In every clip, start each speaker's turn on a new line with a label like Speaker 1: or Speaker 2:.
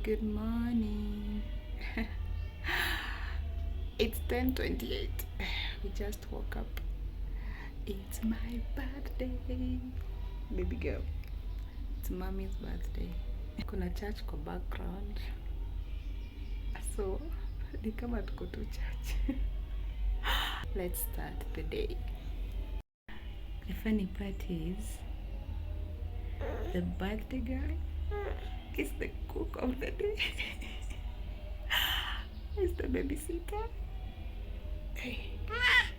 Speaker 1: Good morning. It's 10:28. We just woke up. It's my birthday. Baby girl. It's mommy's birthday. Kuna church kwa background. So, ni kama tuko to church. Let's start the day. The funny part is the birthday girl is the cook of the day. Is the babysitter. Hey,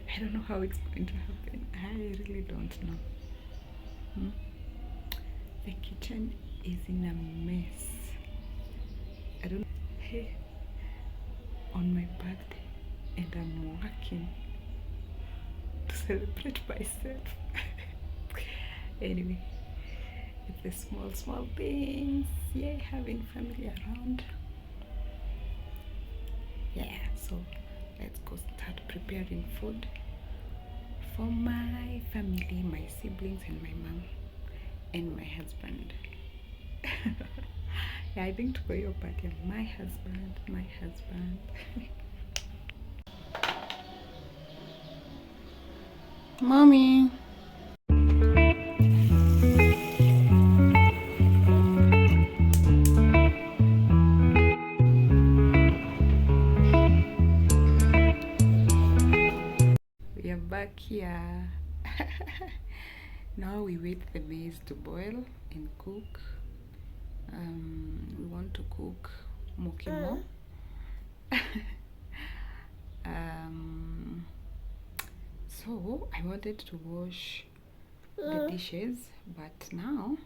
Speaker 1: I don't know how it's going to happen. I really don't know. The kitchen is in a mess. I don't know. Hey, on my birthday, and I'm working to celebrate myself. Anyway, it's the small things. Yeah, having family around. Yeah, so let's go start preparing food for my family, my siblings and my mom and my husband. Yeah, I think to go your party, my husband. Mommy. We are back here. Now we wait the maize to boil and cook. We want to cook mokimo. So I wanted to wash the dishes, but now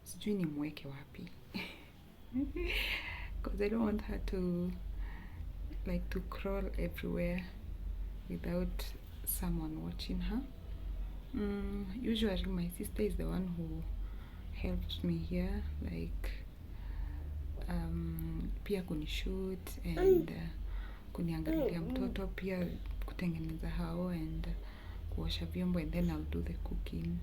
Speaker 1: sijui nimweke wapi. Because I don't want her to crawl everywhere without someone watching her. Usually my sister is the one who helped me here, like pia kunishoot and kuniangalilia mtoto, pia kutengeneza hao and kuosha vyombo, and then I'll do the cooking.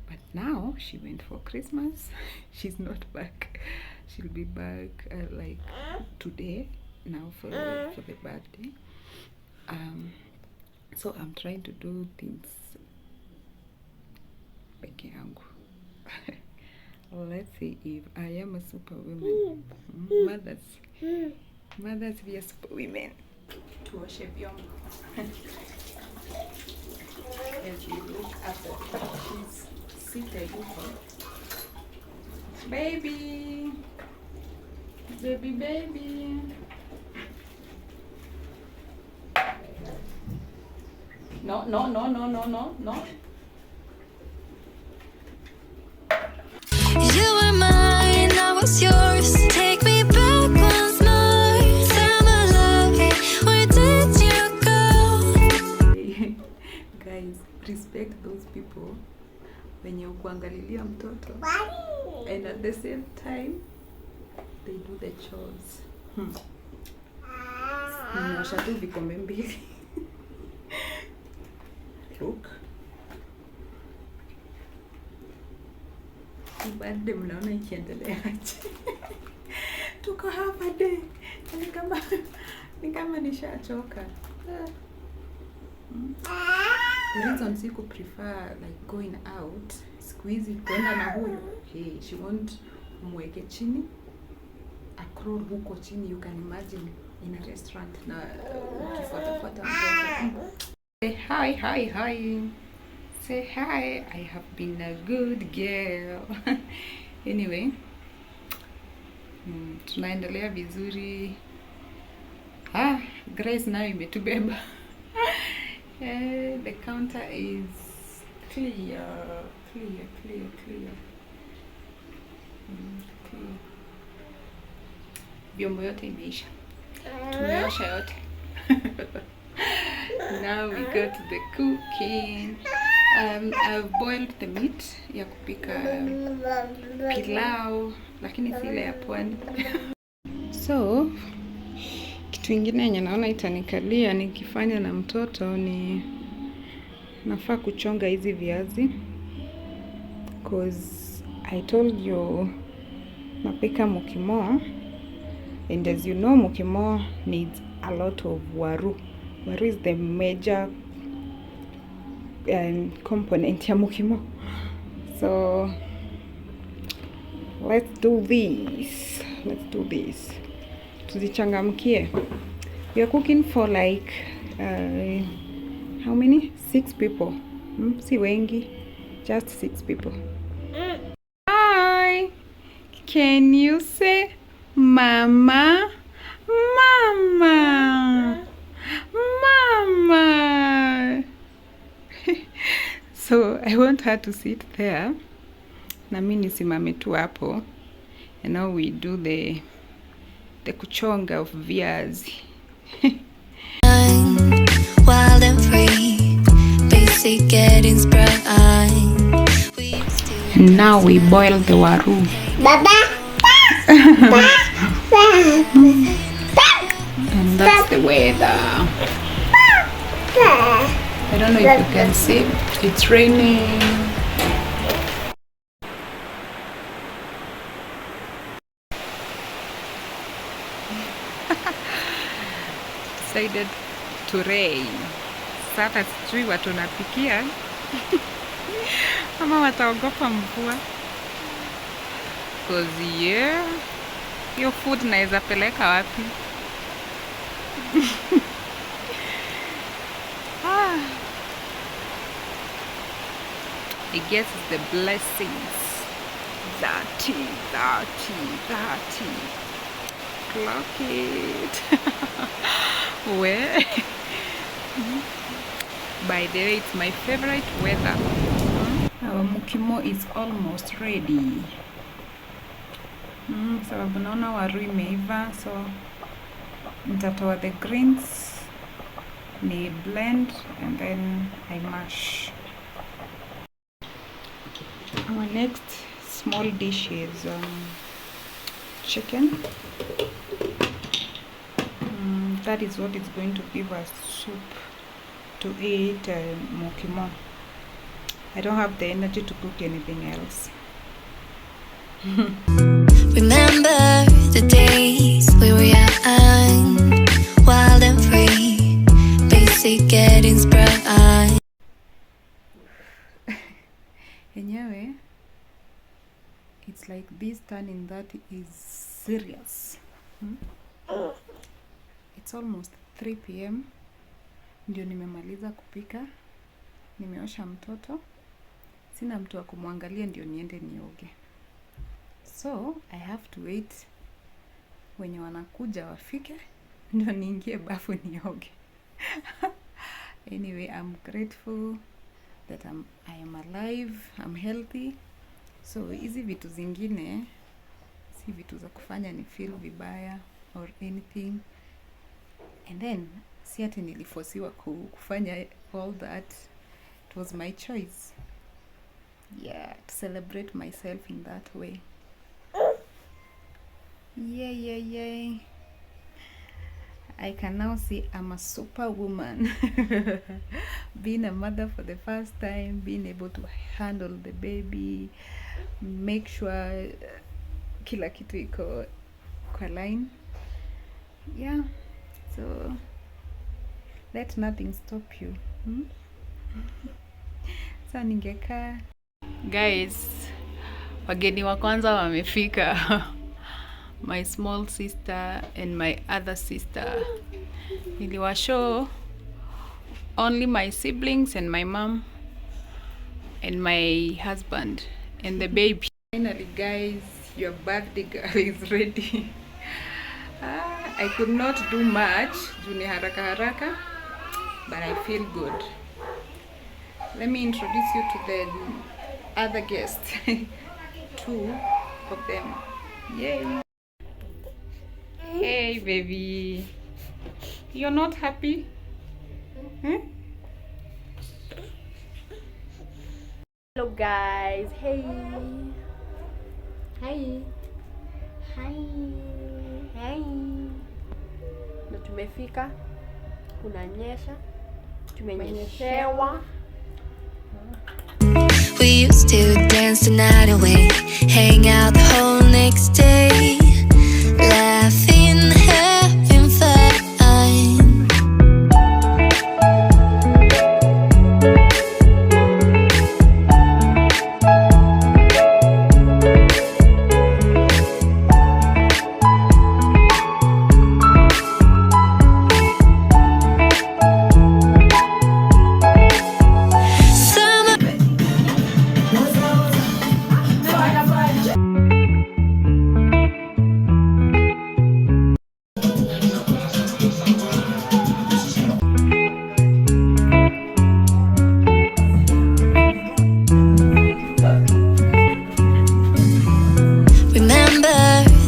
Speaker 1: But now she went for Christmas. She's not back. She'll be back like today now for the birthday. So I'm trying to do things peke yangu. Let's see if I am a superwoman. Mothers we are superwomen. Tuoshe vyombo. As we look at the she's seated huko. Baby. No.
Speaker 2: You were mine, I was yours. Take me back once more. Summer love, where did you go?
Speaker 1: Guys, respect those people wenye kuangalilia mtoto and at the same time they do the chores. Ninaosha tu vikombe mbili. Look. Birthday mnaona ikiendelea aje? Tuko hapa day. Ni kama nishachoka. The reason siku prefer like going out, siku hizi kwenda na huyu, hey, she won't mweke chini, acroll huko chini. You can imagine in a restaurant na ukifuata mtoto. Say hi. Say hi. I have been a good girl. Anyway, tunaendelea vizuri. Grace nayo imetubeba. The counter is clear. Vyombo yote imeisha. Tumeosha yote. Now we go to the cooking. I've boiled the meat ya kupika pilau, lakini si ile ya pwani. So kitu ingine yenye naona itanikalia nikifanya na mtoto ni nafaa kuchonga hizi viazi, cause I told you napika mukimo, and as you know mukimo needs a lot of waru. Waru is the major component ya mukimo. So let's do this. Tuzichangamkie. We are cooking for like how many? 6 people. Si wengi, just 6 people. Hi, can you say mama? Mama, mama. So I want her to sit there na mimi nisimame tu hapo, and now we do the kuchonga of viazi.
Speaker 2: Wild and free, basic getting sprung.
Speaker 1: Now we boil the waru. And that's the weather. I don't know if you can see, it's raining. Decided to rain. Sasa sijui watu napikia ama wataogopa mvua. Cause yeah, hiyo food naweza peleka wapi? I guess it's the blessings. 30. Clock it. Where? By the way, it's my favorite weather. Our mukimo is almost ready. Sababu naona waru imeiva, so nitatoa the greens, ni blend, and then I mash. Our next small dish is chicken. That is what is going to give us soup to eat mukimo. I don't have the energy to cook anything else.
Speaker 2: Remember the days we were young, wild and free, basic getting sprung.
Speaker 1: Enyewe, it's like this turning that is serious. It's almost 3 p.m. Ndio nimemaliza kupika. Nimeosha mtoto. Sina mtu wa kumwangalia ndio niende nioge. So, I have to wait wenye wanakuja wafike ndio niingie bafu nioge. Anyway, I'm grateful that I am alive, I'm healthy. So, hizi vitu zingine si vitu za kufanya ni feel vibaya or anything. And then, si ati nilifosiwa kufanya all that. It was my choice. Yeah, to celebrate myself in that way. Yay. I can now say I'm a superwoman. Being a mother for the first time, being able to handle the baby, make sure kila kitu iko kwa line. Yeah, so let nothing stop you. Sa ningekaa. Guys, wageni wa kwanza wamefika. My small sister and my other sister. Niliwashow only my siblings and my mom and my husband and the baby. Finally guys, your birthday girl is ready. I could not do much, juni haraka, but I feel good. Let me introduce you to the other guests. 2 of them. Yay! Hey baby, you're not happy?
Speaker 3: Hello guys, hey. Na tumefika, kunanyesha, tumenyeshewa.
Speaker 2: We used to dance the night away, hang out the whole next day, laughing, having fun. Remember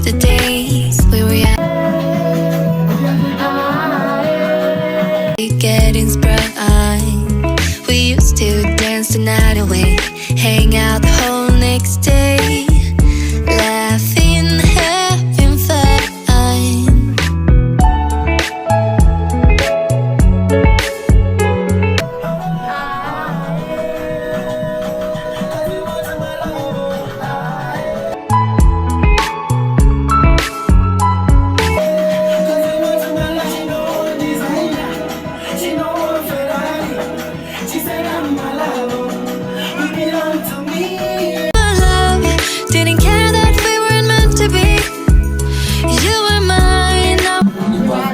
Speaker 2: the days we were young, getting sprung. We used to dance the night away, hang out the whole next day, laughing, having fun. My love, didn't care that we weren't meant to be. You were mine now.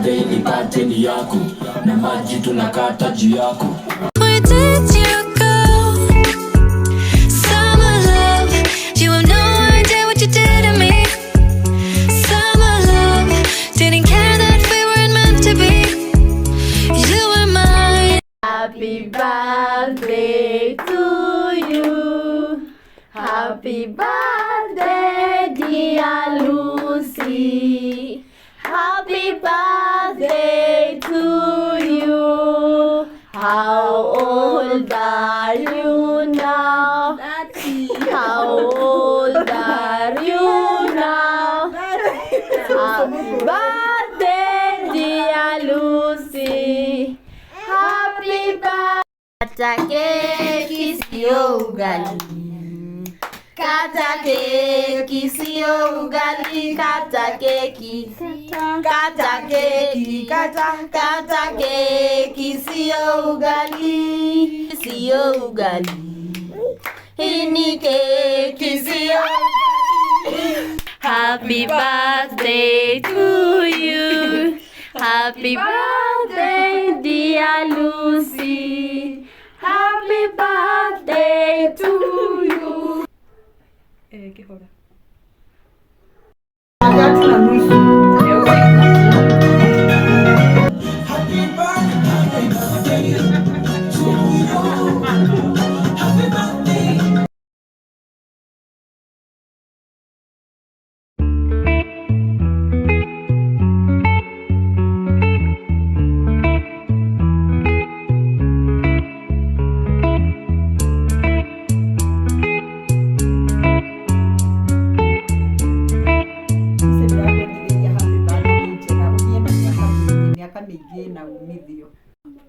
Speaker 4: Ni birthday ni yako na maji tunakata juu yako.
Speaker 2: Where did you go? Summer love, you have no idea what you did to me. Summer love, didn't care that we weren't meant to be. You were mine.
Speaker 3: Happy birthday to you. Happy birthday, dear Lucy. Happy birthday to you. How old are you now? How old are you now? Happy birthday, dear Lucy. Happy birthday. Kata keki sio ugali. Kata keki sio ugali. Kata keki. Kata keki. Kata keki sio ugali. Sio ugali. Hii ni keki sio ugali. Happy birthday to you. Happy birthday, dear Lucy. Happy birthday to you.
Speaker 1: Kihora.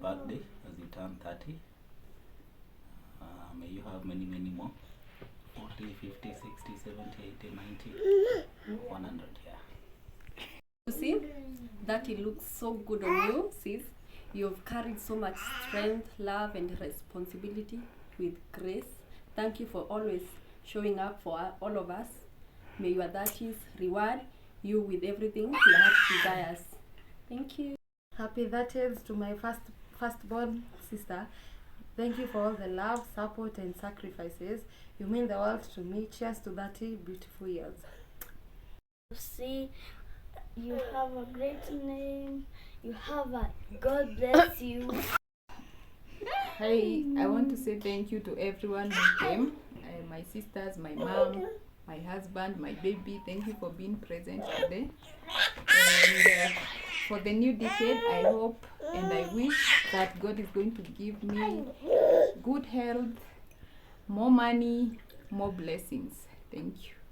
Speaker 4: Birthday as you turn 30. May you have many more. 40, 50, 60, 70, 80, 90, 100, yeah.
Speaker 3: Lucy, that it looks so good on you, sis. You've carried so much strength, love, and responsibility with grace. Thank you for always showing up for all of us. May your 30s reward you with everything your heart desires. Thank you. Happy 30th to my firstborn sister. Thank you for all the love, support, and sacrifices. You mean the world to me. Cheers to 30 beautiful years.
Speaker 5: See, you have a great name. You have a God bless you.
Speaker 1: Hi, I want to say thank you to everyone who came. My sisters, my mom, my husband, my baby. Thank you for being present today. And for the new decade, I hope and I wish that God is going to give me good health, more money, more blessings. Thank you.